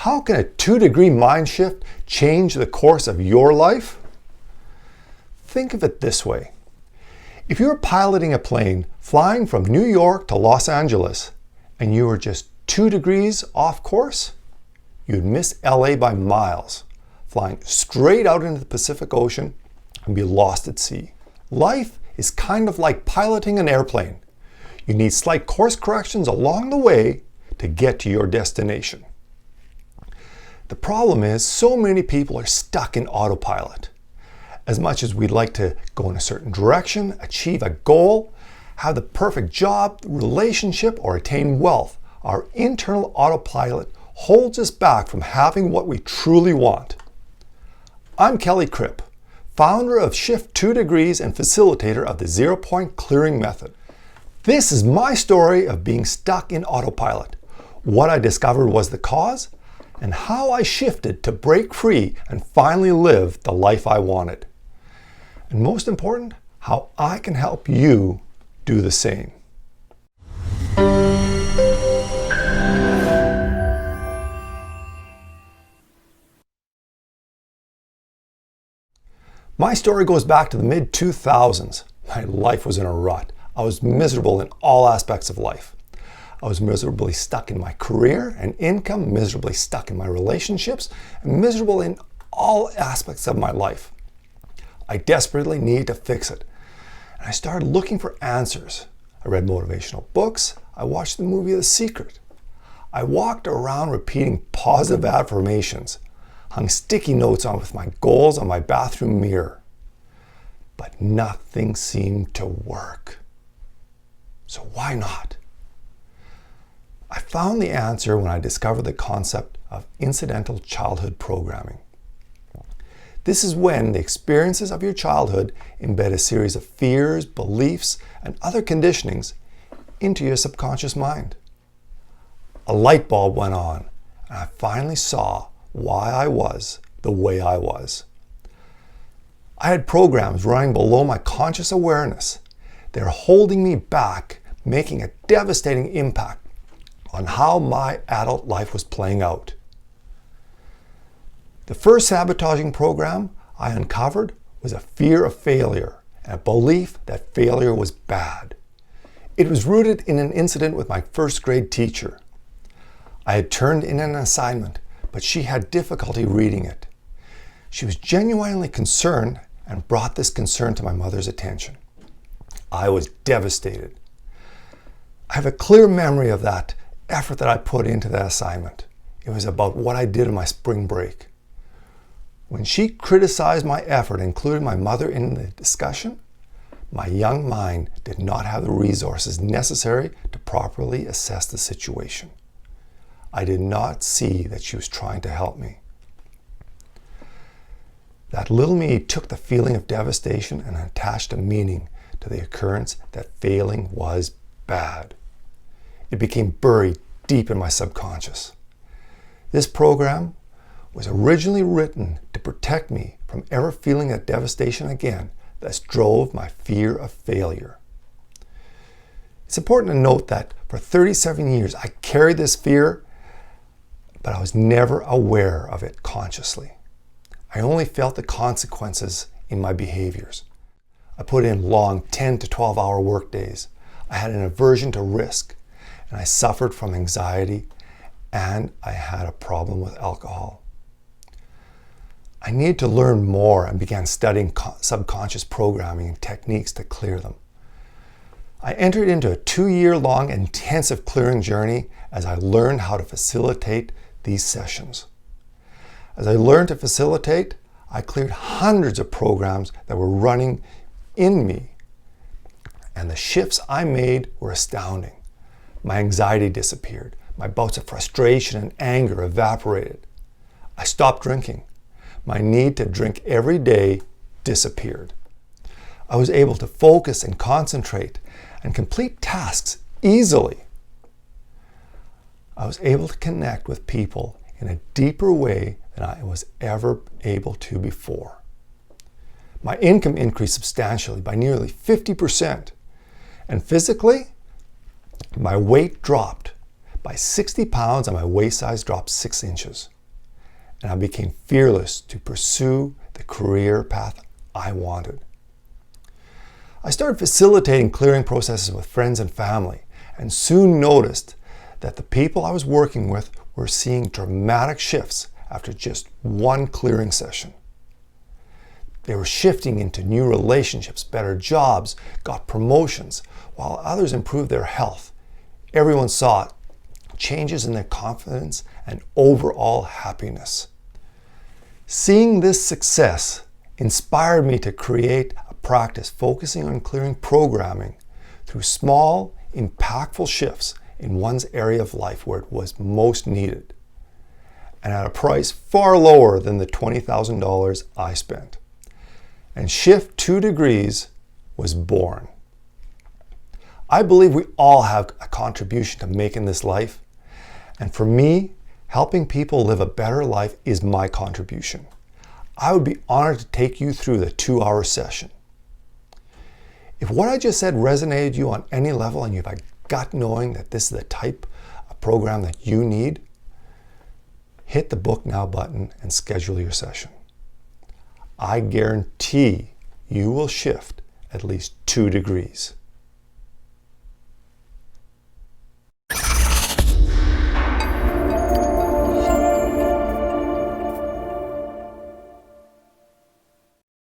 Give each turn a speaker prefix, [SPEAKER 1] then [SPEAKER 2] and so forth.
[SPEAKER 1] How can a 2-degree mind shift change the course of your life? Think of it this way. If you were piloting a plane flying from New York to Los Angeles and you were just 2 degrees off course, you'd miss LA by miles, flying straight out into the Pacific Ocean and be lost at sea. Life is kind of like piloting an airplane. You need slight course corrections along the way to get to your destination. The problem is so many people are stuck in autopilot. As much as we'd like to go in a certain direction, achieve a goal, have the perfect job, relationship, or attain wealth, our internal autopilot holds us back from having what we truly want. I'm Kelli Krip, founder of Shift2degrees and facilitator of the 0-point clearing method. This is my story of being stuck in autopilot, what I discovered was the cause, and how I shifted to break free and finally live the life I wanted. And most important, how I can help you do the same. My story goes back to the mid-2000s. My life was in a rut. I was miserable in all aspects of life. I was miserably stuck in my career and income, miserably stuck in my relationships, and miserable in all aspects of my life. I desperately needed to fix it. And I started looking for answers. I read motivational books. I watched the movie The Secret. I walked around repeating positive affirmations, hung sticky notes on with my goals on my bathroom mirror. But nothing seemed to work. So why not? I found the answer when I discovered the concept of incidental childhood programming. This is when the experiences of your childhood embed a series of fears, beliefs, and other conditionings into your subconscious mind. A light bulb went on, and I finally saw why I was the way I was. I had programs running below my conscious awareness. They were holding me back, making a devastating impact on how my adult life was playing out. The first sabotaging program I uncovered was a fear of failure and a belief that failure was bad. It was rooted in an incident with my first grade teacher. I had turned in an assignment, but she had difficulty reading it. She was genuinely concerned and brought this concern to my mother's attention. I was devastated. I have a clear memory of that effort that I put into that assignment. It was about what I did on my spring break. When she criticized my effort, including my mother in the discussion, my young mind did not have the resources necessary to properly assess the situation. I did not see that she was trying to help me. That little me took the feeling of devastation and attached a meaning to the occurrence that failing was bad. It became buried deep in my subconscious. This program was originally written to protect me from ever feeling that devastation again that drove my fear of failure. It's important to note that for 37 years I carried this fear, but I was never aware of it consciously. I only felt the consequences in my behaviors. I put in long 10 to 12-hour workdays. I had an aversion to risk, and I suffered from anxiety, and I had a problem with alcohol. I needed to learn more and began studying subconscious programming and techniques to clear them. I entered into a 2-year-long intensive clearing journey as I learned how to facilitate these sessions. As I learned to facilitate, I cleared hundreds of programs that were running in me, and the shifts I made were astounding. My anxiety disappeared. My bouts of frustration and anger evaporated. I stopped drinking. My need to drink every day disappeared. I was able to focus and concentrate and complete tasks easily. I was able to connect with people in a deeper way than I was ever able to before. My income increased substantially by nearly 50%. And physically, my weight dropped, by 60 pounds and my waist size dropped 6 inches. And I became fearless to pursue the career path I wanted. I started facilitating clearing processes with friends and family, and soon noticed that the people I was working with were seeing dramatic shifts after just one clearing session. They were shifting into new relationships, better jobs, got promotions, while others improved their health. Everyone saw changes in their confidence and overall happiness. Seeing this success inspired me to create a practice focusing on clearing programming through small, impactful shifts in one's area of life where it was most needed, and at a price far lower than the $20,000 I spent. And Shift2degrees was born. I believe we all have a contribution to making this life, and for me, helping people live a better life is my contribution. I would be honored to take you through the 2-hour session. If what I just said resonated you on any level and you have a gut knowing that this is the type of program that you need, hit the book now button and schedule your session. I guarantee you will shift at least 2 degrees.